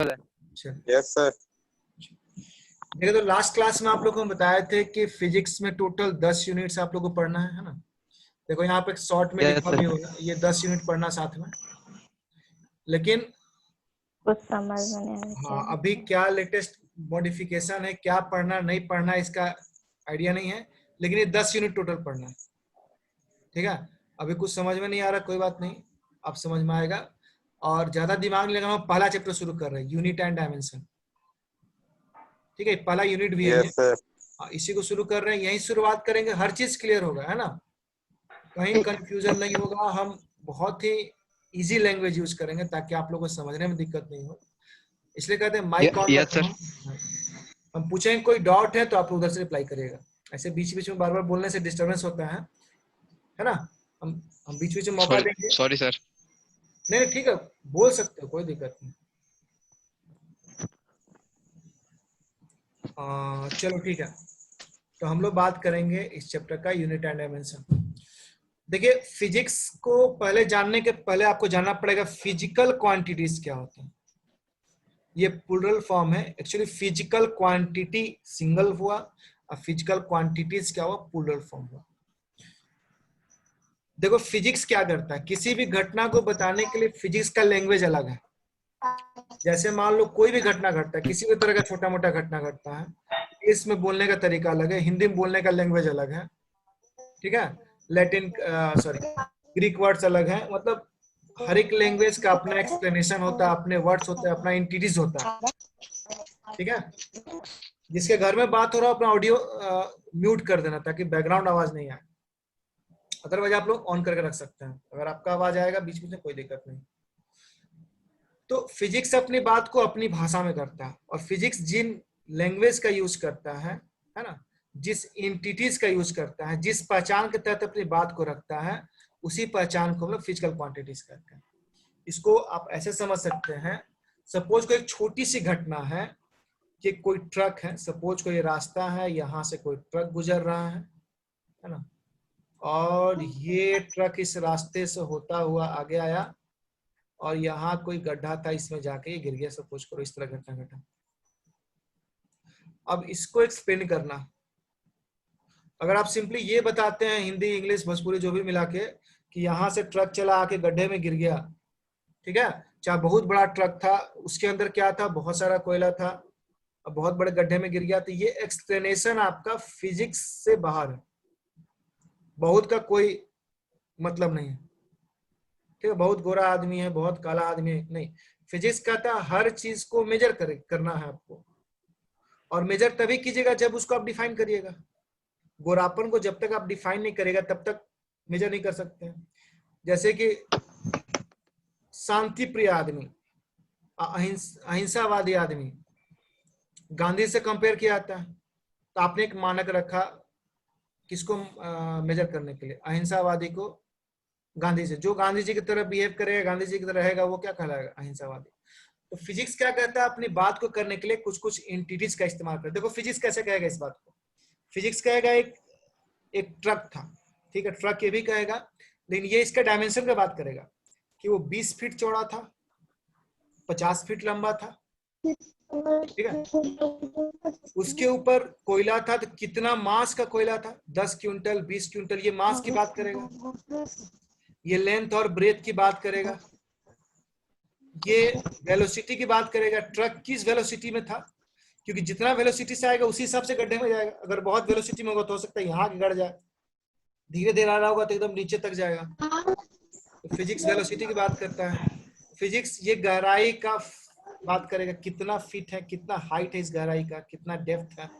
Yes sir. देखिए, तो last class में आप लोगों को बताए थे कि फिजिक्स में टोटल 10 यूनिट्स आप लोगों को पढ़ना है ना। देखो यहाँ पे शॉर्ट में लिखा भी होगा, ये 10 यूनिट पढ़ना साथ में। लेकिन कुछ समझ में नहीं हाँ, आता। अभी क्या लेटेस्ट मॉडिफिकेशन है, क्या पढ़ना नहीं पढ़ना इसका आइडिया नहीं है, लेकिन ये 10 यूनिट टोटल पढ़ना है। ठीक है, अभी कुछ समझ में नहीं आ रहा, कोई बात नहीं, अब समझ में आएगा। और ज्यादा दिमाग नहीं लगाना, पहला चैप्टर शुरू कर रहे हैं, यूनिट एंड डायमेंशन। ठीक है, पहला यूनिट भी है ये। Yes sir. इसी को शुरू कर रहे हैं, यही शुरुआत करेंगे, हर चीज क्लियर होगा, है ना, कहीं कंफ्यूजन नहीं होगा। हम बहुत ही इजी लैंग्वेज यूज करेंगे ताकि आप लोगों को समझने में दिक्कत नहीं हो, इसलिए कहते हैं माइक ऑन रखो। हम पूछेंगे कोई डाउट है तो आप उधर से रिप्लाई करिएगा, ऐसे बीच बीच में बार बार बोलने से डिस्टर्बेंस होता है ना। हम बीच बीच में मौका देंगे। Sorry sir. नहीं ठीक है, बोल सकते हो, कोई दिक्कत नहीं। चलो ठीक है, तो हम लोग बात करेंगे इस चैप्टर का यूनिट एंड डायमेंशन। देखिए, फिजिक्स को पहले जानने के पहले आपको जानना पड़ेगा फिजिकल क्वांटिटीज क्या होता है। ये प्लूरल फॉर्म है एक्चुअली, फिजिकल क्वांटिटी सिंगल हुआ और फिजिकल क्वांटिटीज क्या हुआ, प्लूरल फॉर्म हुआ। देखो फिजिक्स क्या करता है, किसी भी घटना को बताने के लिए फिजिक्स का लैंग्वेज अलग है। जैसे मान लो कोई भी घटना घटता है, किसी भी तरह का छोटा मोटा घटना घटता है, इसमें बोलने का तरीका अलग है, हिंदी में बोलने का लैंग्वेज अलग है। ठीक है, लैटिन ग्रीक वर्ड्स अलग है, मतलब हर एक लैंग्वेज का अपना एक्सप्लेनेशन होता है, अपने वर्ड्स होते हैं, अपना इंटिटीज होता है। ठीक है, जिसके घर में बात हो रहा हो अपना ऑडियो म्यूट कर देना ताकि बैकग्राउंड आवाज नहीं आए, अदरवाइज आप लोग ऑन करके रख सकते हैं, अगर आपका आवाज आएगा बीच बीच में कोई दिक्कत नहीं। तो फिजिक्स अपनी बात को अपनी भाषा में करता है, और फिजिक्स जिन लैंग्वेज का यूज करता है ना, जिस इंटिटीज का यूज करता है, जिस पहचान के तहत अपनी बात को रखता है, उसी पहचान को हम लोग फिजिकल क्वांटिटीज कहते हैं। इसको आप ऐसे समझ सकते हैं, सपोज कोई एक छोटी सी घटना है कि कोई ट्रक है, सपोज कोई रास्ता है, यहाँ से कोई ट्रक गुजर रहा है ना, और ये ट्रक इस रास्ते से होता हुआ आगे आया और यहाँ कोई गड्ढा था, इसमें जाके ये गिर गया, सपोज करो इस तरह घटना घटा। अब इसको एक्सप्लेन करना, अगर आप सिंपली ये बताते हैं हिंदी इंग्लिश भोजपुरी जो भी मिला के कि यहाँ से ट्रक चला आके गड्ढे में गिर गया, ठीक है, चाहे बहुत बड़ा ट्रक था, उसके अंदर क्या था, बहुत सारा कोयला था, अब बहुत बड़े गड्ढे में गिर गया, तो ये एक्सप्लेनेशन आपका फिजिक्स से बाहर है, बहुत का कोई मतलब नहीं है। ठीक है, बहुत गोरा आदमी है, बहुत काला आदमी है, नहीं, फिजिक्स कहता है हर चीज को मेजर करना है आपको, और मेजर तभी कीजिएगा जब उसको आप डिफाइन करिएगा। गोरापन को जब तक आप डिफाइन नहीं करेगा तब तक मेजर नहीं कर सकते हैं। जैसे कि शांति प्रिय आदमी, अहिंसावादी आदमी, गांधी से कंपेयर किया जाता है, तो आपने एक मानक रखा किसको मेजर करने के लिए, अहिंसावादी को गांधी से, जो गांधी जी की तरह बिहेव करेगा, गांधी जी की तरह रहेगा, वो क्या कहलाएगा, अहिंसावादी। तो फिजिक्स क्या कहता है, अपनी बात को करने के लिए कुछ कुछ इंटिटीज का इस्तेमाल कर। देखो फिजिक्स कैसे कहेगा इस बात को, फिजिक्स कहेगा एक ट्रक था, ठीक है, ट्रक ये भी कहेगा, लेकिन ये इसका डायमेंशन का बात करेगा कि वो 20 फीट चौड़ा था, 50 फीट लंबा था, ठीक है, उसके ऊपर कोयला था, तो कितना मास का कोयला था, 10 क्विंटल 20 क्विंटल, ये मास की बात करेगा। ये लेंथ और ब्रेथ की बात करेगा, ये वेलोसिटी की बात करेगा, ट्रक किस वेलोसिटी में था, क्योंकि जितना वेलोसिटी से आएगा उसी हिसाब से गड्ढे में जाएगा। अगर बहुत वेलोसिटी में होगा तो हो सकता है यहाँ गड़ जाए, धीरे धीरे आ रहा होगा तो एकदम नीचे तक जाएगा। तो फिजिक्स वेलोसिटी की बात करता है। फिजिक्स ये गहराई का बात करेगा, कितना फीट है, कितना हाइट है इस गहराई का, कितना डेप्थ है।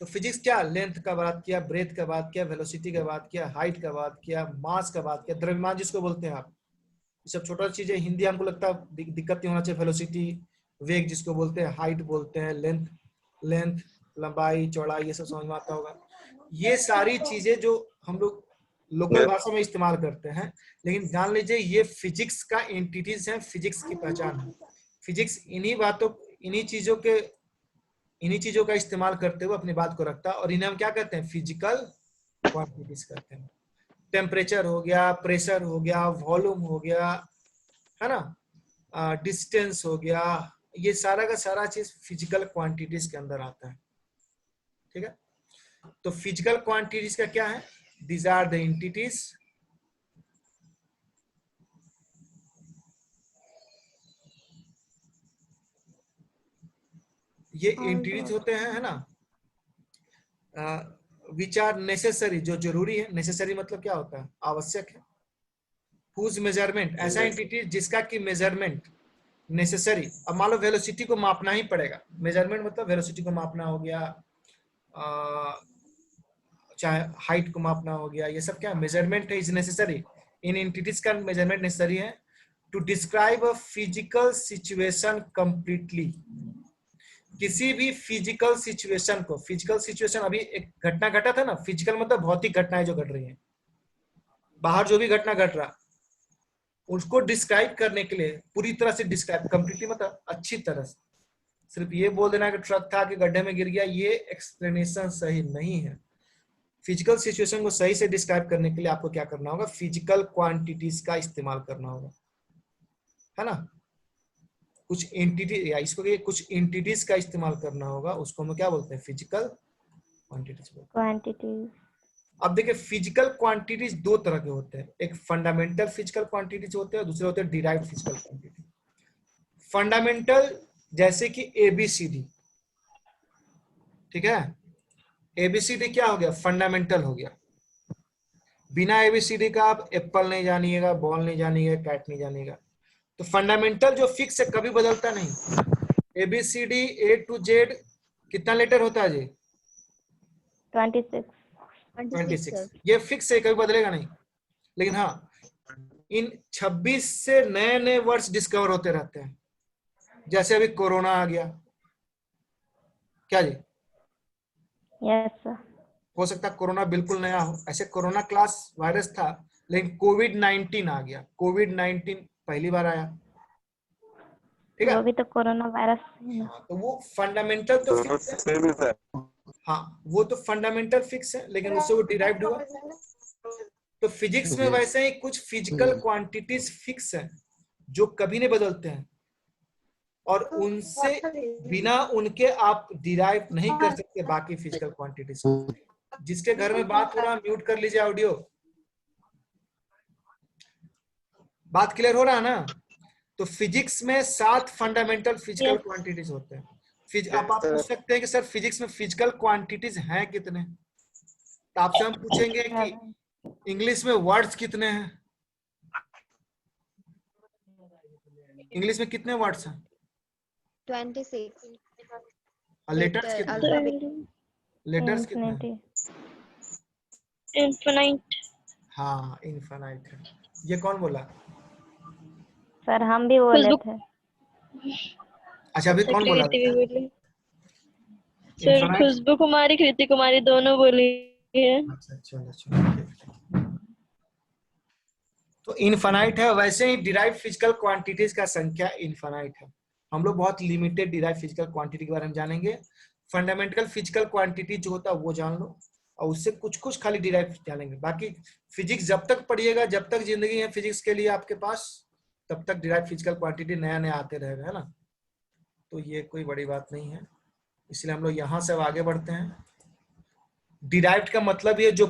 तो फिजिक्स क्या, लेंथ का बात किया, ब्रेथ का बात किया, वेलोसिटी का बात किया, हाइट का बात किया, मास का बात किया, द्रव्यमान जिसको बोलते हैं आप, ये सब छोटा चीजें हिंदी हमको लगता है दिक्कत नहीं होना चाहिए। वेलोसिटी, वेग जिसको बोलते हैं, हाइट बोलते हैं, लेंथ लंबाई चौड़ाई, ये सब समझ में आता होगा। ये सारी चीजें जो हम लोग लोकल भाषा में इस्तेमाल करते हैं, लेकिन जान लीजिए ये फिजिक्स का एंटिटीज है, फिजिक्स की पहचान है। फिजिक्स इन्हीं चीजों का इस्तेमाल करते हुए अपनी बात को रखता है, और इन्हें हम क्या कहते हैं, फिजिकल क्वांटिटीज कहते हैं। टेम्परेचर हो गया, प्रेशर हो गया, वॉल्यूम हो गया, है ना, डिस्टेंस हो गया, ये सारा का सारा चीज फिजिकल क्वांटिटीज के अंदर आता है। ठीक है, तो फिजिकल क्वांटिटीज का क्या है, दीज आर द एंटिटीज ये एंटिटीज होते हैं, है ना, विच आर नेसेसरी, जो जरूरी है। नेसेसरी मतलब क्या होता है, आवश्यक है। हुज मेजरमेंट, ऐसा एंटिटी जिसका कि मेजरमेंट नेसेसरी। अब मान लो वेलोसिटी को मापना ही पड़ेगा, मेजरमेंट मतलब वेलोसिटी को मापना हो गया, चाहे हाइट को मापना हो गया, ये सब क्या मेजरमेंट है, इज नेसेसरी। इन एंटिटीज का मेजरमेंट नेसेसरी है to describe a physical situation completely. किसी भी फिजिकल सिचुएशन को, फिजिकल सिचुएशन अभी एक घटना घटा था ना, फिजिकल मतलब भौतिक घटनाएं जो घट रही हैं, बाहर जो भी घटना घट रहा, उसको डिस्क्राइब करने के लिए पूरी तरह से डिस्क्राइब, कंप्लीटली मतलब अच्छी तरह से। सिर्फ ये बोल देना कि ट्रक था कि गड्ढे में गिर गया, ये एक्सप्लेनेशन सही नहीं है। फिजिकल सिचुएशन को सही से डिस्क्राइब करने के लिए आपको क्या करना होगा, फिजिकल क्वांटिटीज का इस्तेमाल करना होगा, है ना। कुछ एंटिटी या इसको कुछ एंटिटीज का इस्तेमाल करना होगा, उसको हम क्या बोलते हैं, फिजिकल क्वांटिटीज बोलते हैं। क्वांटिटीज। अब देखिए फिजिकल क्वांटिटीज दो तरह के होते हैं, एक फंडामेंटल फिजिकल क्वांटिटीज होते हैं, दूसरे होते हैं डिराइव्ड फिजिकल क्वांटिटी। फंडामेंटल जैसे कि एबीसीडी, ठीक है, एबीसीडी क्या हो गया, फंडामेंटल हो गया। बिना एबीसीडी का आप एप्पल नहीं जानिएगा, बॉल नहीं जानिएगा, कैट नहीं जानिएगा। तो फंडामेंटल जो फिक्स है, कभी बदलता नहीं। एबीसीडी ए टू जेड कितना लेटर होता है जी, 26। 26, ये फिक्स है, कभी बदलेगा नहीं। लेकिन हाँ, इन 26 से नए नए वर्ड्स डिस्कवर होते रहते हैं। जैसे अभी कोरोना आ गया, क्या जी, यस सर। हो सकता है कोरोना बिल्कुल नया हो, ऐसे कोरोना क्लास वायरस था, लेकिन कोविड-19 आ गया। कोविड-19 पहली बार आया, ठीक है। वो भी तो कोरोना वायरस है ना। हाँ, तो वो फंडामेंटल तो फिक्स है, हाँ वो तो फंडामेंटल फिक्स है, लेकिन उससे वो डिराइव्ड हुआ। तो फिजिक्स में वैसे ही कुछ फिजिकल क्वांटिटीज फिक्स है जो कभी नहीं बदलते हैं, और उनसे बिना उनके आप डिराइव नहीं कर सकते बाकी फिजिकल क्वांटिटीज को। जिसके घर में बात हो रहा है म्यूट कर लीजिए ऑडियो। बात क्लियर हो रहा है ना। तो फिजिक्स में 7 फंडामेंटल फिजिकल क्वांटिटीज होते हैं। अब आप पूछ सकते हैं कि सर फिजिक्स में फिजिकल क्वांटिटीज हैं कितने, तो आपसे हम पूछेंगे कि इंग्लिश में वर्ड्स कितने हैं, इंग्लिश में कितने वर्ड्स हैं, 26 और लेटर्स कितने हैं, लेटर्स कितने हैं, इन्फिनाइट। हाँ इनफाइनाइट है। ये कौन बोला, सर हम भी बोले खुशबू। थे। अच्छा अभी कौन बोला कृति भी था, बोली सर, इनफाइनाइट। खुशबू कुमारी कृति कुमारी दोनों बोली है। अच्छा चलो चलो, तो इनफाइनाइट है। वैसे ही डिराइव फिजिकल क्वांटिटीज का संख्या इनफाइनाइट है। हम लोग बहुत लिमिटेड डिराइव फिजिकल क्वांटिटी के बारे में जानेंगे। फंडामेंटल फिजिकल क्वांटिटी जो होता है वो जान लो, और उससे कुछ कुछ खाली डिराइव जानेंगे। बाकी फिजिक्स जब तक पढ़िएगा, जब तक जिंदगी है फिजिक्स के लिए आपके पास, तब तक डिराइव फिजिकल क्वांटिटी नया नया आते रहेगा, है ना। तो ये कोई बड़ी बात नहीं है, इसलिए हम लोग यहाँ से अब आगे बढ़ते हैं। डिराइव्ड का मतलब ये जो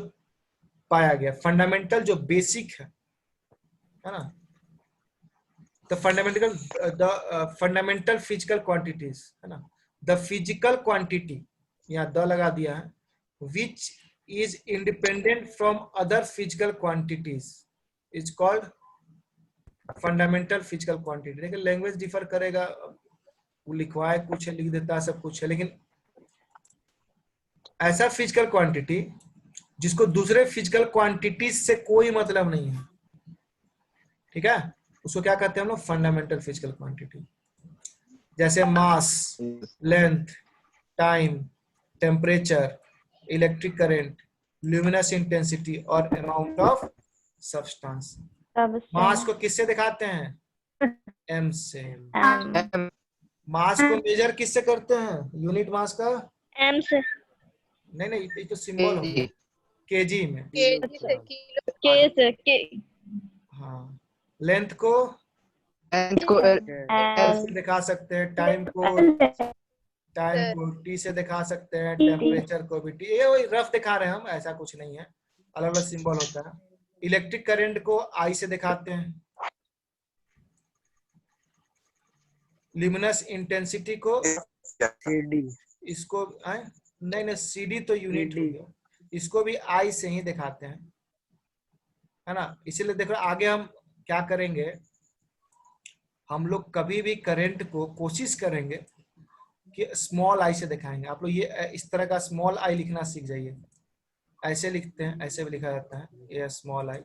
पाया गया, फंडामेंटल जो बेसिक है ना। द फंडामेंटल फिजिकल क्वांटिटीज, है ना। द फिजिकल क्वांटिटी, यहाँ द लगा दिया है, which is independent from other physical quantities is called fundamental physical quantity. देखिए लैंग्वेज डिफर करेगा, वो लिखवाए कुछ है, लिख देता है सब कुछ है, लेकिन ऐसा फिजिकल क्वांटिटी जिसको दूसरे फिजिकल क्वांटिटीज से कोई मतलब नहीं है, ठीक है, उसको क्या कहते हैं हम लोग, फंडामेंटल फिजिकल क्वांटिटी। जैसे mass, length, time, temperature, electric current, luminous intensity और अमाउंट ऑफ सब्सटेंस। मास को किससे दिखाते हैं, एम से। मास को मेजर किससे करते हैं, यूनिट मास का, एम से। नहीं नहीं ये तो सिंबल हो गया, केजी में। के से के। हाँ, लेंथ को लेंथ को L से दिखा सकते हैं, टाइम को T से दिखा सकते हैं, टेम्परेचर को भी T, ये वही रफ दिखा रहे हैं हम, ऐसा कुछ नहीं है, अलग अलग सिंबल होता है। इलेक्ट्रिक करंट को I से दिखाते हैं, ल्यूमिनस इंटेंसिटी को इसको नहीं CD तो यूनिट हो गया, इसको भी I से ही दिखाते हैं, है ना। इसीलिए देखो आगे हम क्या करेंगे, हम लोग कभी भी करंट को कोशिश करेंगे कि स्मॉल आई से दिखाएंगे। आप लोग ये इस तरह का स्मॉल आई लिखना सीख जाइए, ऐसे लिखते हैं, ऐसे भी लिखा जाता है, ये स्मॉल आई,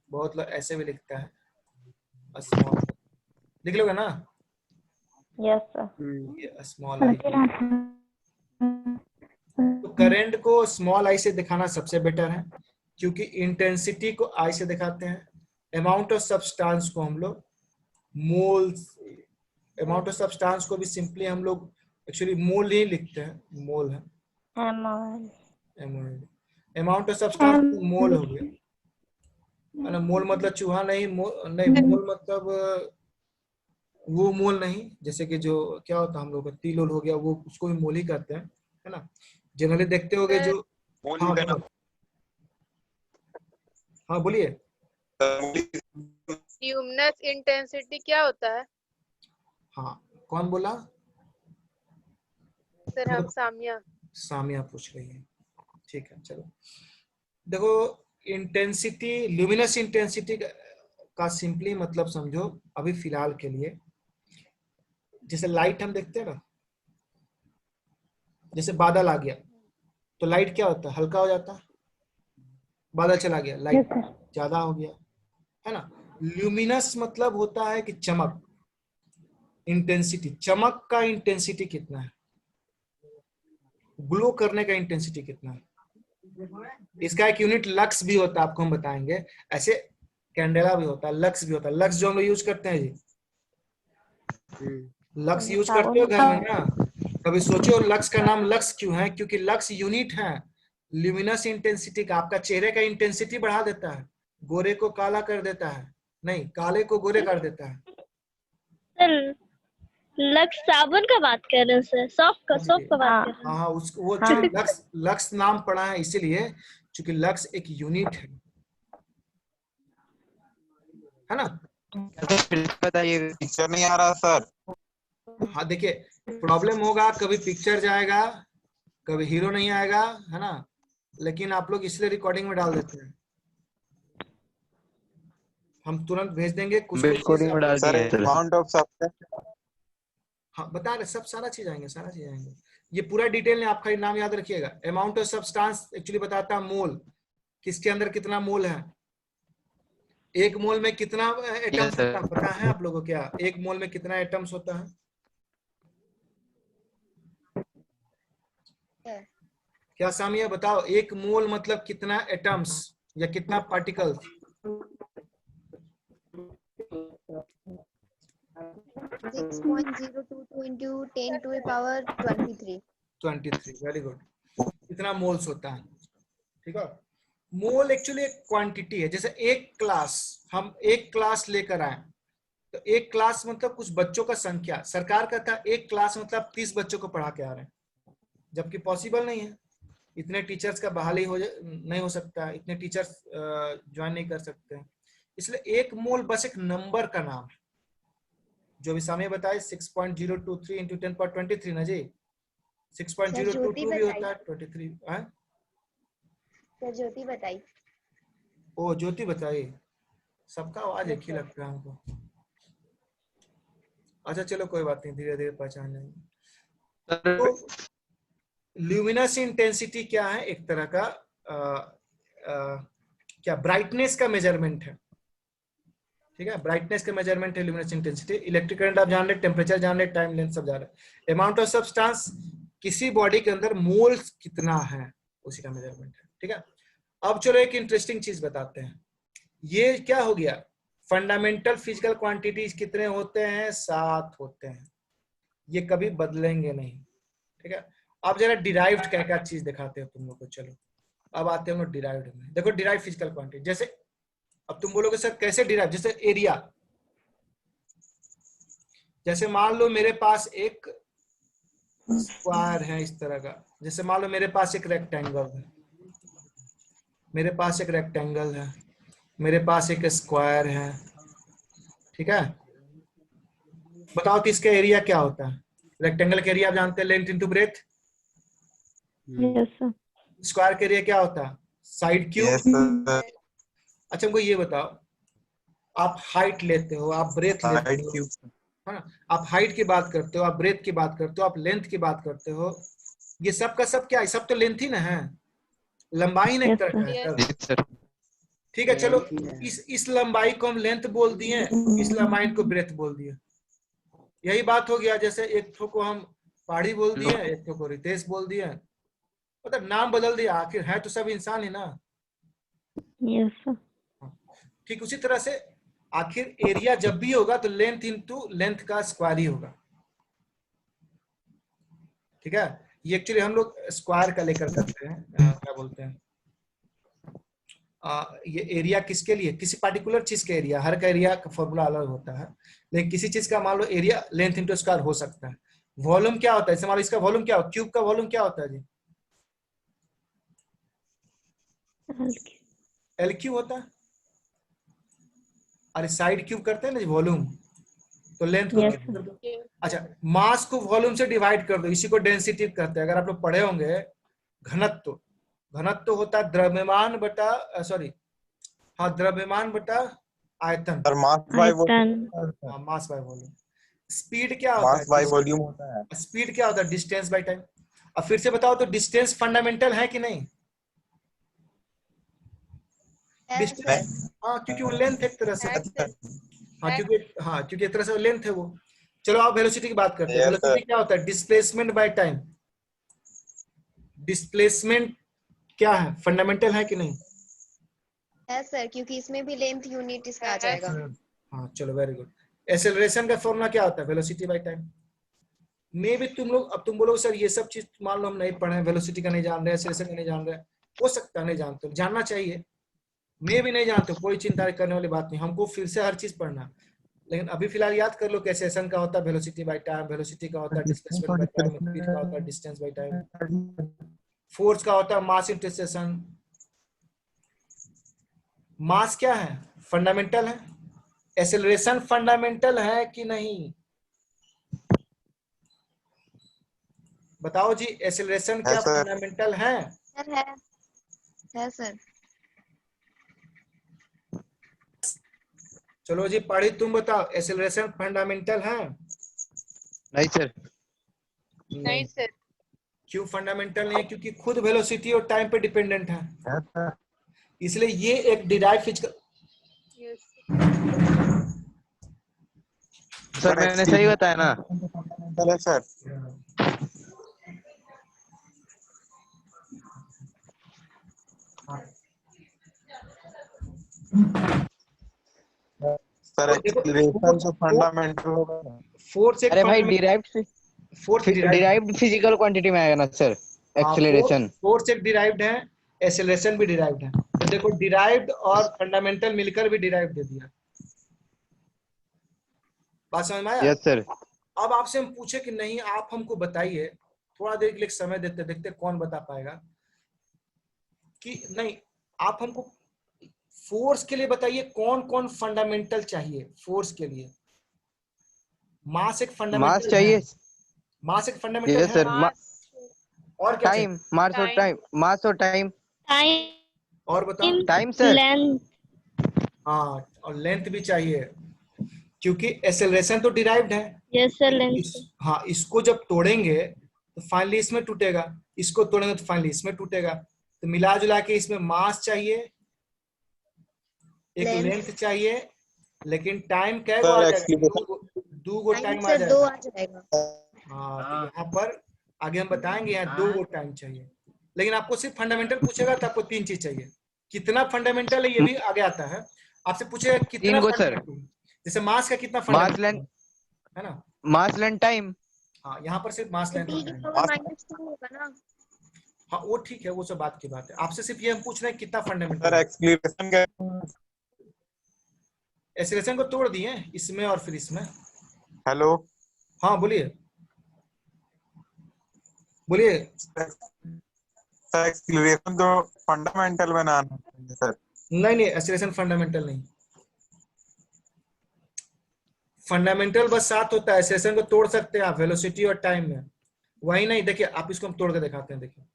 बहुत लोग ऐसे भी लिखता है, स्मॉल, लिख लोगे ना, यस सर। ये स्मॉल आई। तो करंट को स्मॉल आई से दिखाना सबसे बेटर है, क्योंकि इंटेंसिटी को आई से दिखाते हैं, अमाउंट ऑफ सब्सटेंस को हम लोग मोल्स, अमाउंट ऑफ सब्सटेंस को भी सिंपली हम लोग एक्चुअली मोल ही लिखते हैं, मोल है, अमाउंट ऑफ सब्सटेंस मोल हो गया, है ना। मोल मतलब चूहा नहीं, मोल मतलब वो मोल नहीं, जैसे कि जो क्या होता है हम लोग का तिल हो गया, वो उसको भी मोल ही करते हैं, है ना। जनरली देखते होगे जो, हाँ बोलिए। ल्यूमिनस इंटेंसिटी क्या होता है? हाँ कौन बोला? सर हम सामिया पूछ रही है, ठीक है चलो। देखो इंटेंसिटी, ल्यूमिनस इंटेंसिटी का सिंपली मतलब समझो अभी फिलहाल के लिए, जैसे लाइट हम देखते हैं ना, जैसे बादल आ गया तो लाइट क्या होता है, हल्का हो जाता है, बादल चला गया लाइट ज्यादा हो गया, है ना। ल्यूमिनस मतलब होता है कि चमक, इंटेंसिटी, चमक का इंटेंसिटी कितना है, ग्लो करने का इंटेंसिटी कितना है, इसका एक यूनिट लक्स भी होता है, आपको हम बताएंगे। ऐसे कैंडेला भी होता है, लक्स भी होता है, लक्स जो हम लोग यूज करते हैं जी, लक्स यूज करते हो घर में ना, कभी सोचो लक्स का नाम लक्स क्यों है, क्योंकि लक्स यूनिट है ल्यूमिनस इंटेंसिटी का, आपका चेहरे का इंटेंसिटी बढ़ा देता है, गोरे को काला कर देता है, नहीं काले को गोरे कर देता है। सर लक्स साबुन का बात कर रहे हैं सर, सोप का बात कर रहे हैं। हाँ उसको वो लक्स, लक्स नाम पड़ा है इसीलिए क्योंकि लक्स एक यूनिट है ना। बताइए, पिक्चर नहीं आ रहा सर। हाँ देखिए प्रॉब्लम होगा, कभी पिक्चर जाएगा, कभी हीरो नहीं आएगा, है ना, लेकिन आप लोग इसलिए रिकॉर्डिंग में डाल देते हैं, हम तुरंत भेज देंगे कुछ सर अमाउंट ऑफ सब्सटेंस, हाँ बता रहे, सब सारा चीज आएंगे, सारा चीज आएंगे, ये पूरा डिटेल में आपका नाम याद रखिएगा। अमाउंट ऑफ सब्सटेंस एक्चुअली बताता है मोल, किसके अंदर कितना मोल है, एक मोल में कितना एटम्स होता है पता है आप लोगों को क्या, एक मोल में कितना एटम्स होता है? क्या सामिया बताओ, एक मोल मतलब कितना एटम्स या कितना particles? 6.022 into 10 to the power 23. 23, very good. कितना मोल्स होता है, ठीक है। मोल एक्चुअली एक क्वांटिटी है, जैसे एक क्लास, हम एक क्लास लेकर आए तो एक क्लास मतलब कुछ बच्चों का संख्या, सरकार का था एक क्लास मतलब 30 बच्चों को पढ़ा के आ रहे हैं, जबकि पॉसिबल नहीं है, इतने टीचर्स का बहाली नहीं हो सकता, इतने टीचर्स ज्वाइन नहीं कर सकते, इसलिए एक मोल बस एक नंबर का नाम है। जो भी सामने बताए 6.023 into 10⁻23 ना जी, 6.022 भी होता है 23 है। सर ज्योति बताई। ओ ज्योति बताई, सबका आवाज एक ही लगता है हमको। अच्छा चलो कोई बात नहीं, धीरे धीरे पहचान लेंगे। तो ल्यूमिनस इंटेंसिटी क्या है, एक तरह का क्या ब्राइटनेस का मेजरमेंट है, ठीक है, ब्राइटनेस का मेजरमेंट है ल्यूमिनस इंटेंसिटी। इलेक्ट्रिक करंट आप जान रहे, टेम्परेचर जान रहे, टाइम लेंथ सब जान रहे। अमाउंट ऑफ सब्सटेंस, किसी बॉडी के अंदर मोल्स कितना है उसी का मेजरमेंट है, ठीक है। अब चलो एक इंटरेस्टिंग चीज बताते हैं, ये क्या हो गया, फंडामेंटल फिजिकल क्वांटिटीज कितने होते हैं, 7 होते हैं, ये कभी बदलेंगे नहीं, ठीक है। अब जरा डिराइव्ड क्या क्या चीज दिखाते हो तुम लोग को, चलो अब आते हैं हम लोग डिराइव्ड में। देखो डिराइव्ड फिजिकल क्वांटिटी, जैसे अब तुम बोलोगे सर कैसे डिराइव, जैसे एरिया, जैसे मान लो मेरे पास एक स्क्वायर है इस तरह का, जैसे मान लो मेरे पास एक रेक्टेंगल है, मेरे पास एक रेक्टेंगल है, मेरे पास एक स्क्वायर है, ठीक है। बताओ तो इसका एरिया क्या होता है? रेक्टेंगल का एरिया आप जानते हैं, length into breadth. Yes, sir. Square का एरिया क्या होता है? Side cube. Yes, sir. अच्छा हमको ये बताओ, आप हाइट लेते हो, आप ब्रेथ लेते Side हो, cube. है ना, आप हाइट की बात करते हो, आप ब्रेथ की बात करते हो, आप लेंथ की बात करते हो, ये सब का सब क्या है? सब तो लेंथ ही ना है, लंबाई ना एक Yes, तरह का sir. है Yes. सर। जी सर। ठीक है, चलो इस लंबाई को हम लेंथ बोल दिए, इस लंबाई को ब्रेथ बोल दिए, यही बात हो गया। जैसे एक ठो को हम पहाड़ी बोल दिए, एक ठो को रितेश बोल दिए, मतलब नाम बदल दिया, आखिर है तो सब इंसान ही ना। Yes, sir. ठीक उसी तरह से आखिर एरिया जब भी होगा तो लेंथ इनटू लेंथ का स्क्वायर ही होगा, ठीक है। ये एक्चुअली हम लोग स्क्वायर का लेकर करते हैं, क्या बोलते हैं, ये एरिया किसके लिए? किसी पार्टिकुलर चीज का एरिया, हर का एरिया का फॉर्मूला अलग होता है, लेकिन किसी चीज का मान लो एरिया लेंथ इनटू स्क्वायर हो सकता है। वॉल्यूम क्या होता है? जैसे मान लो इसका वॉल्यूम क्या होता है, क्यूब का वॉल्यूम क्या होता है जी? एल क्यूब होता है। अरे साइड क्यूब करते हैं ना वॉल्यूम, तो लेंथ को Yes, क्यूब sir. कर दो। अच्छा, मास को वॉल्यूम से डिवाइड कर दो, इसी को डेंसिटी कहते हैं। अगर आप लोग पढ़े होंगे घनत्व, घनत्व होता है द्रव्यमान बटा सॉरी, हाँ द्रव्यमान बटा आयतन, Sir, mass by volume. Python. Mass by volume. Speed क्या होता Mass by है? volume होता है. स्पीड क्या होता है? Distance by time. अब फिर से बताओ तो डिस्टेंस फंडामेंटल है कि नहीं? है डिस्टेंस, सर। हाँ क्योंकि वो लेंथ एक तरह से, है सर। हाँ क्योंकि एक तरह से लेंथ है वो। चलो आप वेलोसिटी की बात करते हैं। Yes, velocity sir. क्या होता है? Displacement by time. डिस्प्लेसमेंट क्या है? फंडामेंटल है कि नहीं? है सर, क्योंकि इसमें भी लेंथ यूनिट इसका आ है जाएगा। हाँ चलो वेरी गुड। एक्सेलरेशन का फॉर्मूला क्या होता है? Velocity by time. मे भी तुम लोग, अब तुम बोलोगे सर ये सब चीज मान लो हम नहीं पढ़े, वेलोसिटी का नहीं जान रहे, एक्सेलरेशन का नहीं जान रहे, हो सकता है नहीं जानते, जानना चाहिए। मैं भी नहीं जानते, कोई चिंता करने वाली बात नहीं, हमको फिर से हर चीज पढ़ना। लेकिन अभी फिलहाल याद कर लो कि एक्सेलरेशन का होता है वेलोसिटी बाय टाइम, वेलोसिटी का होता है डिस्प्लेसमेंट बाय टाइम, स्पीड का होता है डिस्टेंस बाय टाइम, फोर्स का होता है मास इनटू एक्सेलरेशन। मास क्या है? फंडामेंटल है। एक्सेलरेशन फंडामेंटल है कि नहीं? बताओ जी, एक्सेलरेशन क्या Yes, sir. फंडामेंटल है? सर है सर। चलो जी पढ़ी, तुम बताओ एक्सेलरेशन फंडामेंटल है? नहीं सर। नहीं सर। क्यों फंडामेंटल नहीं है? क्योंकि खुद वेलोसिटी और टाइम पे डिपेंडेंट है, Yes, sir. इसलिए ये एक डिराइव फिजिकल। Yes. सर मैंने सही बताया ना? Hello, sir. Sir, acceleration जो fundamental होगा ना. फोर्स एक अरे भाई fundamental- force derived physical quantity में आएगा ना सर एक्सेलरेशन। फोर्स एक डिराइव्ड है, एक्सेलरेशन भी डिराइव्ड है। तो देखो डिराइव्ड और फंडामेंटल मिलकर भी डिराइव्ड दे दिया। बात समझ में आया? Yes sir. अब आपसे हम पूछे कि नहीं आप हमको बताइए, थोड़ा देर के लिए समय देते, देखते कौन बता पाएगा कि नहीं। आप हमको फोर्स के लिए बताइए कौन कौन फंडामेंटल चाहिए फोर्स के लिए। मास एक मास फंडामेंटल चाहिए। है, मास एक फंडामेंटल यस है, सर। और क्या चाहिए? टाइम, मास और टाइम, मास और टाइम। टाइम, और बताओ। Time sir. लेंथ। हाँ और लेंथ भी चाहिए, क्योंकि एक्सेलरेशन तो डिराइव्ड है। Yes sir, length. हाँ इसको जब तोड़ेंगे तो फाइनली इसमें टूटेगा, इसको तोड़ेंगे तो फाइनली इसमें टूटेगा। तो मिला जुला के इसमें मास चाहिए, एक Length. लेंथ चाहिए, लेकिन टाइम कै गो Sir, आ जाएगा? acceleration. दो गो टाइम टाइम आ सर 2 जाएगा। आ जाएगा। हाँ तो यहाँ पर आगे हम बताएंगे, यहाँ 2 गो टाइम चाहिए। लेकिन आपको सिर्फ फंडामेंटल पूछेगा तो आपको 3 चीज चाहिए। कितना फंडामेंटल है ये भी आगे आता है। आपसे पूछेगा कितना 3 गो सर। fundamental है। जैसे मास का कितना मास फंडामेंटल लेंथ, है ना? मास लेंथ टाइम। हाँ यहाँ पर सिर्फ मास तो लेंथ t की है। पावर -2 होगा ना। हाँ वो ठीक है, वो सब बात की बात है। आपसे सिर्फ ये हम पूछ रहे हैं कितना Sir, फंडामेंटल है। acceleration क्या? एक्सेलरेशन को तोड़ दिए इसमें और फिर इसमें। Hello. हाँ बोलिए बोलिए। सर एक्सीलरेशन तो फंडामेंटल में ना आना चाहिए सर। नहीं नहीं, एक्सीलरेशन फंडामेंटल नहीं, फंडामेंटल बस साथ होता है, एक्सीलरेशन को तोड़ सकते हैं आप वेलोसिटी और टाइम में, वही नहीं। देखिए आप इसको हम तोड़ के दिखाते हैं, देखिए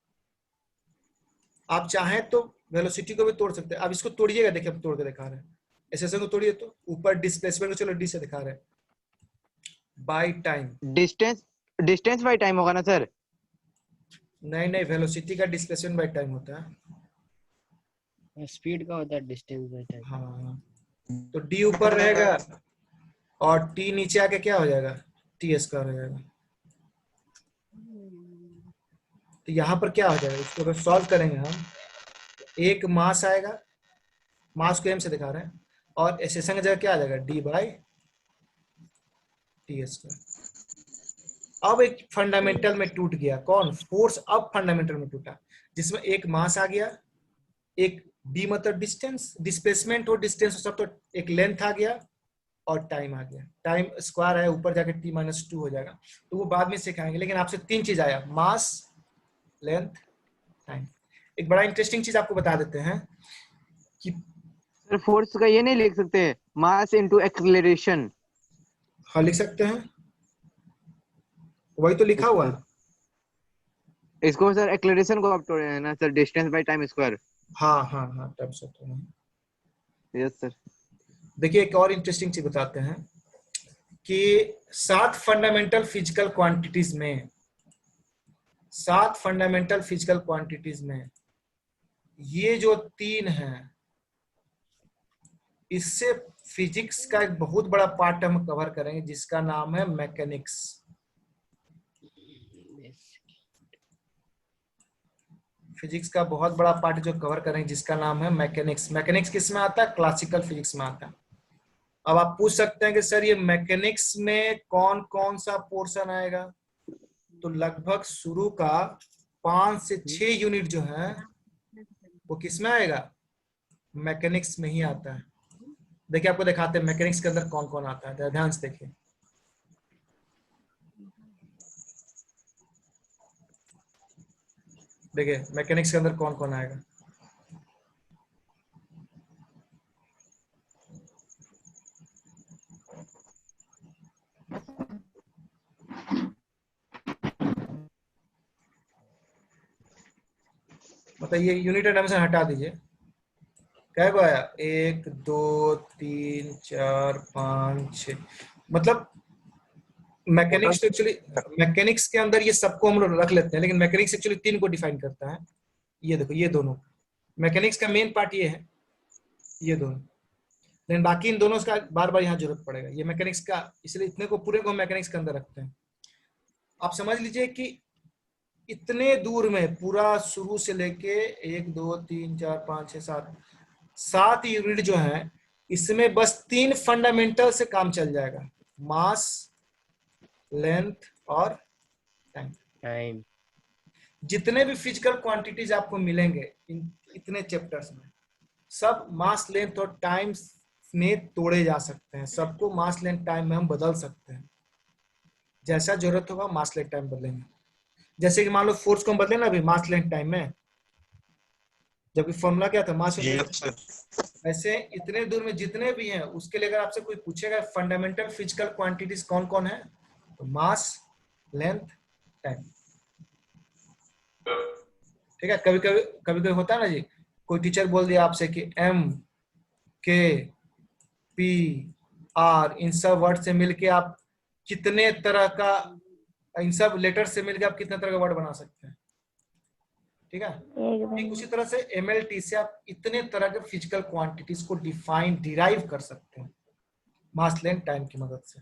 आप चाहें तो वेलोसिटी को भी तोड़ सकते हैं, आप इसको तोड़िएगा, देखिए आप तोड़ के दिखा रहे हैं, एक्सीलरेशन को तोड़िए तो ऊपर डिस्प्लेसमेंट को चलो डी से दिखा रहे हैं, by time. Distance distance by time होगा ना सर? नहीं नहीं, वेलोसिटी का डिस्प्लेसमेंट बाय टाइम होता है। स्पीड का होता है डिस्टेंस बाय टाइम। हाँ, तो डी ऊपर रहेगा और टी नीचे आके क्या हो जाएगा, टी स्क्वायर हो जाएगा। तो यहाँ पर क्या हो जाएगा, इसको अगर सॉल्व करेंगे हम, एक मास आएगा, मास को एम से दिखा रहे हैं, और एक्सेशन की जगह क्या आ जाएगा, डी बाई टी स्क्वायर। अब एक फंडामेंटल में टूट गया, कौन, फोर्स अब फंडामेंटल में टूटा, जिसमें एक मास आ गया, एक डी मतलब डिस्टेंस, डिस्प्लेसमेंट हो, डिस्टेंस हो सब, तो एक लेंथ आ गया और टाइम आ गया, टाइम स्क्वायर है ऊपर जाके t माइनस 2 हो जाएगा, तो वो बाद में सिखाएंगे, लेकिन आपसे 3 चीज आया, मास, लेंथ, टाइम। एक बड़ा इंटरेस्टिंग चीज आपको बता देते हैं कि सर फोर्स का ये नहीं लिख सकते, मास इनटू एक्सीलरेशन? हाँ लिख सकते हैं, वही तो लिखा हुआ है। इसको सर एक्सीलरेशन को आप तोड़े हैं ना sir, distance by time square. हाँ हाँ हाँ, तब से तो नहीं। Yes sir. देखिए एक और इंटरेस्टिंग चीज बताते हैं कि 7 फंडामेंटल फिजिकल क्वांटिटीज में, 7 फंडामेंटल फिजिकल क्वांटिटीज में ये जो 3 हैं, इससे फिजिक्स का एक बहुत बड़ा पार्ट हम कवर करेंगे जिसका नाम है मैकेनिक्स। फिजिक्स का बहुत बड़ा पार्ट जो कवर करेंगे जिसका नाम है मैकेनिक्स। मैकेनिक्स किस में आता है, क्लासिकल फिजिक्स में आता है। अब आप पूछ सकते हैं कि सर ये मैकेनिक्स में कौन कौन सा पोर्शन आएगा, तो लगभग शुरू का 5 से 6 यूनिट जो है वो किस में आएगा, मैकेनिक्स में ही आता है। देखिए आपको दिखाते हैं मैकेनिक्स के अंदर कौन कौन आता है, ध्यान से देखिए। देखिए मैकेनिक्स के अंदर कौन कौन आएगा, मतलब ये यूनिट एंड डायमेंशन हटा दीजिए, क्या को आया, 1 2 3 4 5 6, मतलब मैकेनिक्स तो एक्चुअली, मैकेनिक्स के अंदर ये सबको हम लोग रख लेते हैं, लेकिन मैकेनिक्स एक्चुअली 3 को डिफाइन करता है। ये देखो ये दोनों, मैकेनिक्स का मेन पार्ट ये है, ये दोनों, लेकिन बाकी इन दोनों का बार बार यहाँ जरूरत पड़ेगा, ये मैकेनिक्स का, इसलिए इतने को पूरे को मैकेनिक्स के अंदर रखते हैं। आप समझ लीजिए कि इतने दूर में पूरा शुरू से लेके 1 2 3 4 5 6 7 यूनिट जो है, इसमें बस 3 फंडामेंटल से काम चल जाएगा, मास, लेंथ और टाइम। जितने भी फिजिकल क्वांटिटीज आपको मिलेंगे इन इतने चैप्टर्स में, सब मास, लेंथ और टाइम में तोड़े जा सकते हैं। सबको मास, लेंथ, टाइम में हम बदल सकते हैं, जैसा जरूरत होगा मास, लेंथ, टाइम बदलेंगे। जैसे कि मान लो फोर्स को हम बदले ना अभी मास, लेंथ, टाइम में, जबकि फॉर्मूला क्या था, मास, ऐसे इतने दूर में जितने भी हैं उसके लिए अगर आपसे कोई पूछेगा फंडामेंटल फिजिकल क्वांटिटीज कौन कौन है, तो मास, लेंथ, टाइम। ठीक है, कभी कभी होता है ना जी, कोई टीचर बोल दिया आपसे कि एम, के, पी, आर, इन सब वर्ड से मिलके आप कितने तरह का, इन सब लेटर से मिलके आप कितने तरह का वर्ड बना सकते हैं। ठीक है, ठीक उसी तरह से एमएलटी से आप इतने तरह के फिजिकल क्वांटिटीज को डिराइव कर सकते हैं मास, लेंथ, टाइम की मदद से।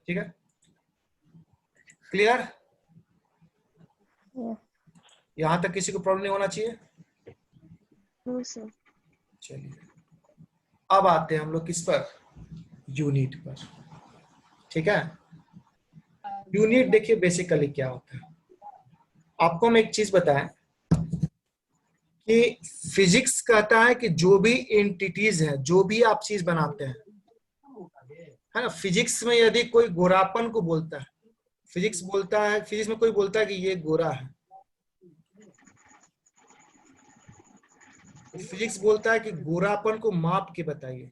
ठीक है, क्लियर? यहां तक किसी को प्रॉब्लम नहीं होना चाहिए। चलिए अब आते हैं हम लोग किस पर, यूनिट पर। ठीक है, यूनिट देखिए बेसिकली क्या होता है। आपको हम एक चीज बताएं कि फिजिक्स कहता है कि जो भी एंटिटीज है, जो भी आप चीज बनाते हैं, है ना। फिजिक्स में यदि कोई गोरापन को बोलता है, फिजिक्स में कोई बोलता है कि ये गोरा है, फिजिक्स बोलता है कि गोरापन को माप के बताइए,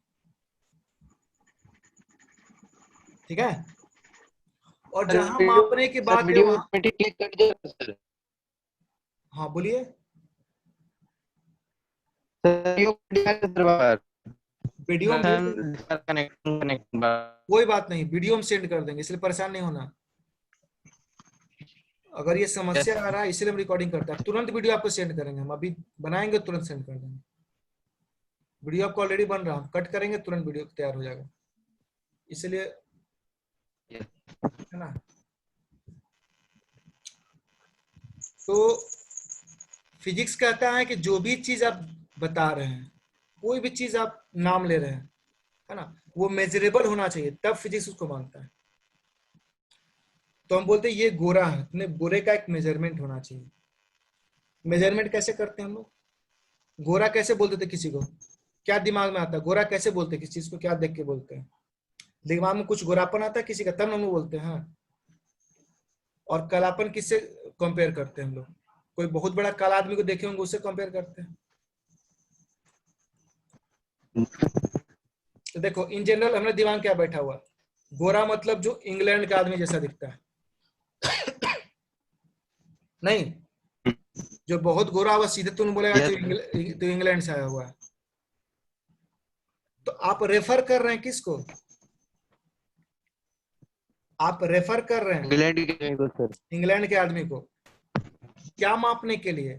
ठीक है। और जहां मापने की बात है वीडियो वहां, ऑटोमेटिक क्लिक कर दिया सर। हाँ बोलिए। वीडियो हम भेज देंगे, कोई बात नहीं, वीडियो हम सेंड कर देंगे, इसलिए परेशान नहीं होना। अगर ये समस्या आ रहा है इसलिए हम रिकॉर्डिंग करते हैं, तुरंत वीडियो आपको सेंड करेंगे, हम अभी बनाएंगे तुरंत सेंड कर देंगे। वीडियो आपको ऑलरेडी बन रहा है, कट करेंगे तुरंत वीडियो तैयार हो जाएगा, इसलिए, है ना। तो फिजिक्स कहता है कि जो भी चीज आप बता रहे हैं, कोई भी चीज आप नाम ले रहे हैं, है ना, वो मेजरेबल होना चाहिए, तब फिजिक्स उसको मानता है। तो हम बोलते हैं ये गोरा है, अपने गोरे का एक मेजरमेंट होना चाहिए। मेजरमेंट कैसे करते हैं हम लोग? गोरा कैसे बोलते थे किसी को? क्या दिमाग में आता है? गोरा कैसे बोलते हैं? किस चीज को क्या देख के बोलते हैं? दिमाग में कुछ गोरापन आता है किसी का, तब हम लोग बोलते हैं। हाँ। और कालापन किससे कंपेयर करते हैं हम लोग? कोई बहुत बड़ा काला आदमी को देखे होंगे, उससे कंपेयर करते हैं। तो देखो, इन जनरल हमने दिमाग क्या बैठा हुआ, गोरा मतलब जो इंग्लैंड का आदमी जैसा दिखता है, नहीं, जो बहुत गोरा हुआ सीधे तुम बोलेगा तो इंग्लैंड से आया हुआ है। तो आप रेफर कर रहे हैं किसको? आप रेफर कर रहे हैं इंग्लैंड के आदमी को, क्या मापने के लिए?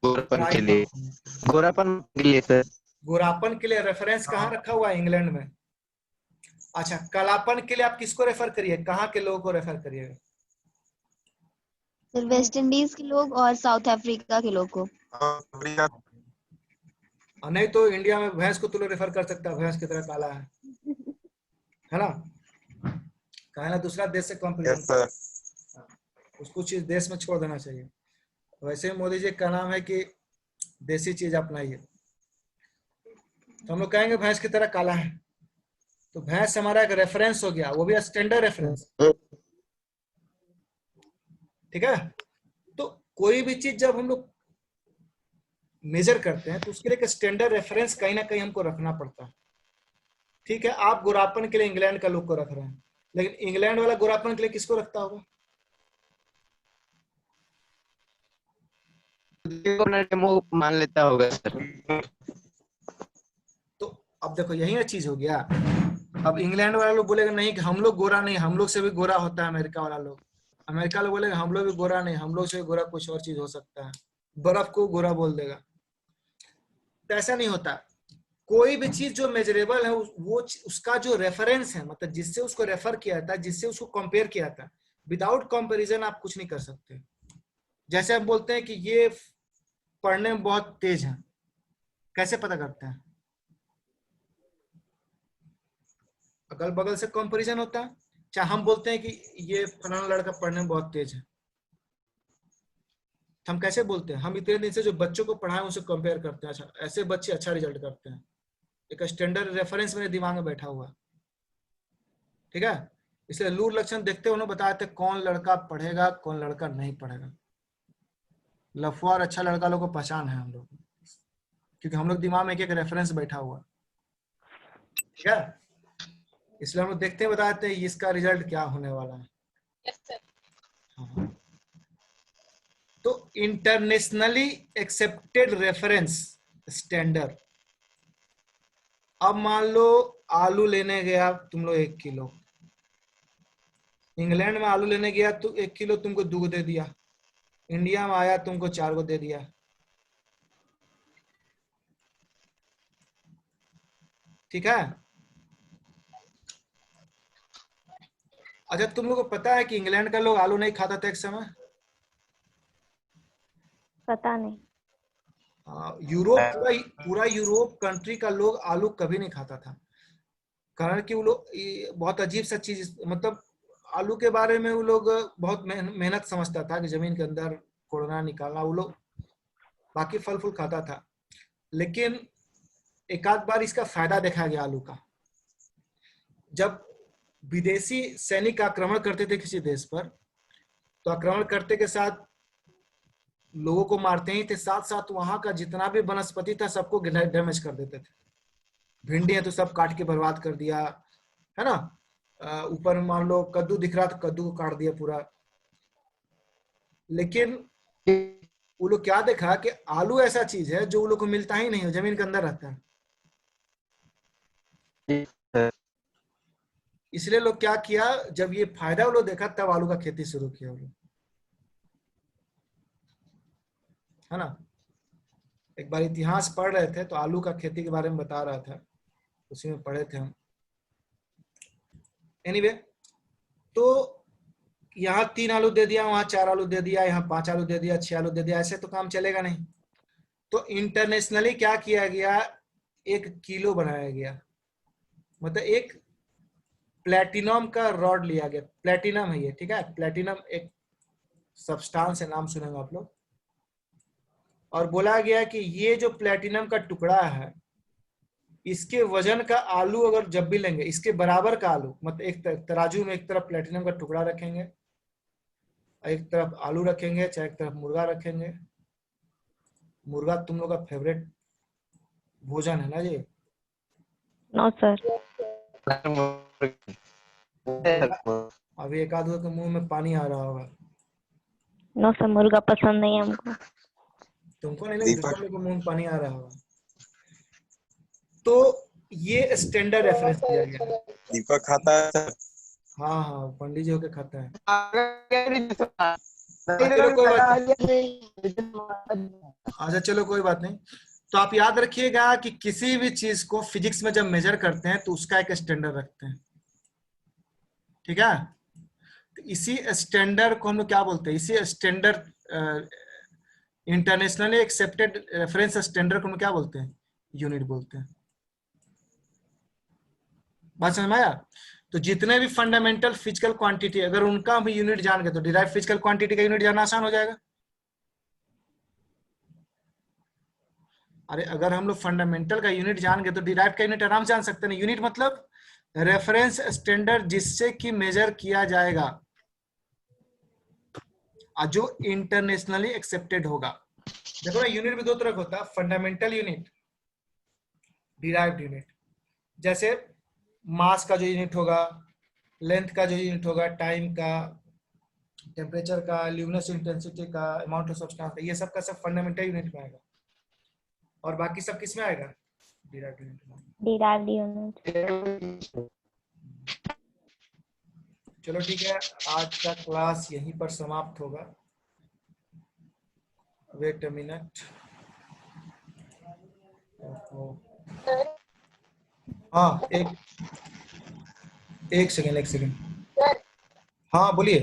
गोरापन के लिए, गोरापन के लिए सर। गोरापन के लिए रेफरेंस कहाँ रखा हुआ है? इंग्लैंड में। अच्छा, कालापन के लिए आप किसको रेफर करिए, कहाँ के लोगों को रेफर करिएगा? सर वेस्ट इंडीज के लोग और साउथ अफ्रीका के लोग को। नहीं तो इंडिया में भैंस को तो लोग रेफर कर सकता है, भैंस की तरह काला है ना। कहा ना दूसरा देश से कंपेरिजन, कुछ कुछ चीज देश में छोड़ देना चाहिए। वैसे मोदी जी का नाम है कि देसी चीज अपनाइए, तो हम लोग कहेंगे भैंस की तरह काला है, तो भैंस हमारा एक रेफरेंस हो गया, वो भी स्टैंडर्ड रेफरेंस, ठीक है। तो कोई भी चीज जब हम लोग मेजर करते हैं तो उसके लिए एक स्टैंडर्ड रेफरेंस कहीं ना कहीं हमको रखना पड़ता है, ठीक है। आप गोरापन के लिए इंग्लैंड का लोग को रख रहे हैं, लेकिन इंग्लैंड वाला गोरापन के लिए किसको रखता होगा? डेमो मान लेता होगा सर। तो अब देखो यही ना चीज हो गया। अब इंग्लैंड वाला लोग बोलेगा नहीं कि हम लोग गोरा नहीं, हम लोग से भी गोरा होता है अमेरिका वाला लोग। अमेरिका लोग बोलेगा हम लोग भी गोरा नहीं, हम लोग से गोरा कुछ और चीज हो सकता है, बर्फ को गोरा बोल देगा। तो ऐसा नहीं होता, कोई भी चीज जो मेजरेबल है वो उसका जो रेफरेंस है, मतलब जिससे उसको रेफर किया था, जिससे उसको कंपेयर किया था, विदाउट कंपैरिजन आप कुछ नहीं कर सकते। जैसे हम बोलते हैं कि ये पढ़ने में बहुत तेज है, कैसे पता करते हैं? अगल बगल से कंपैरिजन होता है। चाहे हम बोलते हैं कि ये फलाना लड़का पढ़ने में बहुत तेज है, हम कैसे बोलते हैं? हम इतने दिन से जो बच्चों को पढ़ाए उनसे कंपेयर करते हैं, अच्छा ऐसे बच्चे अच्छा रिजल्ट करते हैं, एक स्टैंडर्ड रेफरेंस मेरे दिमाग में बैठा हुआ, ठीक है। इसलिए लूर लक्षण देखते हुए उन्होंने बताया थे कौन लड़का पढ़ेगा कौन लड़का नहीं पढ़ेगा। लफुआ और अच्छा लड़का लोग को पहचान है हम लोग, क्योंकि हम लोग दिमाग में एक रेफरेंस बैठा हुआ, ठीक है। इसलिए हम लोग देखते हैं बताते हैं इसका रिजल्ट क्या होने वाला है। Yes, sir. हाँ। तो इंटरनेशनली एक्सेप्टेड रेफरेंस स्टैंडर्ड। अब मान लो आलू लेने गया तुम लोग 1 किलो, इंग्लैंड में आलू लेने गया तो 1 किलो तुमको 2 दे दिया, इंडिया में आया तुमको 4 को दे दिया, ठीक है। अच्छा तुम लोग को पता है कि इंग्लैंड का लोग आलू नहीं खाता था एक समय? पता नहीं। यूरोप पूरा यूरोप कंट्री का लोग आलू कभी नहीं खाता था, कारण कि वो लोग बहुत अजीब सा चीज, मतलब आलू के बारे में वो लोग बहुत मेहनत समझता था कि जमीन के अंदर कोड़ना निकालना, वो लोग बाकी फल फूल खाता था। लेकिन एक आध बार इसका फायदा देखा गया आलू का, जब विदेशी सैनिक आक्रमण करते थे किसी देश पर, तो आक्रमण करते के साथ लोगों को मारते ही थे, साथ साथ वहां का जितना भी वनस्पति था सबको डैमेज कर देते थे। भिंडी है तो सब काट के बर्बाद कर दिया, है ना। ऊपर मान लो कद्दू दिख रहा तो कद्दू को काट दिया पूरा। लेकिन वो लोग क्या देखा कि आलू ऐसा चीज है जो वो लोग को मिलता ही नहीं है, जमीन के अंदर रहता है। इसलिए लोग क्या किया, जब ये फायदा वो लोग देखा तब आलू का खेती शुरू किया वो लोग, है ना। एक बार इतिहास पढ़ रहे थे तो आलू का खेती के बारे में बता रहा था, उसी में पढ़े थे हम। एनीवे, तो यहाँ 3 आलू दे दिया, वहां 4 आलू दे दिया, यहाँ 5 आलू दे दिया, 6 आलू दे दिया, ऐसे तो काम चलेगा नहीं। तो इंटरनेशनली क्या किया गया, 1 किलो बनाया गया, मतलब एक प्लेटिनम का रॉड लिया गया। प्लेटिनम है ये, ठीक है। प्लेटिनम एक सब्सटेंस है, नाम सुनेंगे आप लोग। और बोला गया कि ये जो प्लेटिनम का टुकड़ा है, इसके वजन का आलू अगर जब भी लेंगे, इसके बराबर का आलू, मतलब एक तराजू में एक तरफ प्लेटिनम का टुकड़ा रखेंगे, एक तरफ आलू रखेंगे, चाहे एक तरफ मुर्गा रखेंगे। मुर्गा तुम लोग का फेवरेट भोजन है ना जी? No sir. अभी एक आदमी के मुंह में पानी आ रहा होगा। नो सर, मुर्गा पसंद नहीं है हमको। तुमको नहीं, लेकिन दूसरे लोग के मुंह में पानी आ रहा होगा। तो ये स्टैंडर्ड रेफरेंस दिया गया। दीपक खाता है सर। हाँ हाँ, पंडित जी होके खाता है। अच्छा चलो कोई बात नहीं। तो आप याद रखिएगा कि किसी भी चीज को फिजिक्स में जब मेजर करते हैं तो उसका एक स्टैंडर्ड रखते हैं, ठीक है। तो इसी स्टैंडर्ड को हम लोग क्या बोलते हैं, इसी standard internationally accepted reference standard को हम क्या बोलते हैं, यूनिट बोलते हैं। बात समझ में आया? तो जितने भी फंडामेंटल फिजिकल क्वांटिटी, अगर उनका भी यूनिट जान गए तो डिराइव फिजिकल क्वांटिटी का यूनिट जानना आसान हो जाएगा। अरे अगर हम लोग फंडामेंटल का यूनिट जान गए तो डिराइव का यूनिट आराम से जान सकते हैं। यूनिट मतलब रेफरेंस स्टैंडर्ड जिससे कि मेजर किया जाएगा, जो इंटरनेशनली एक्सेप्टेड होगा। देखो ना, यूनिट भी 2 तरह का होता है, फंडामेंटल यूनिट, डिराइव्ड यूनिट। जैसे मास का जो यूनिट होगा, लेंथ का जो यूनिट होगा, टाइम का, टेम्परेचर का, ल्यूमिनस इंटेंसिटी का, अमाउंट ऑफ सब्सटेंस का, ये सब का सब फंडामेंटल यूनिट में आएगा। और बाकी सब किस में आएगा, डिराइव्ड यूनिट में। Derived unit. चलो ठीक है, आज का क्लास यहीं पर समाप्त होगा। Wait a minute. हाँ एक सेकेंड। हाँ बोलिए।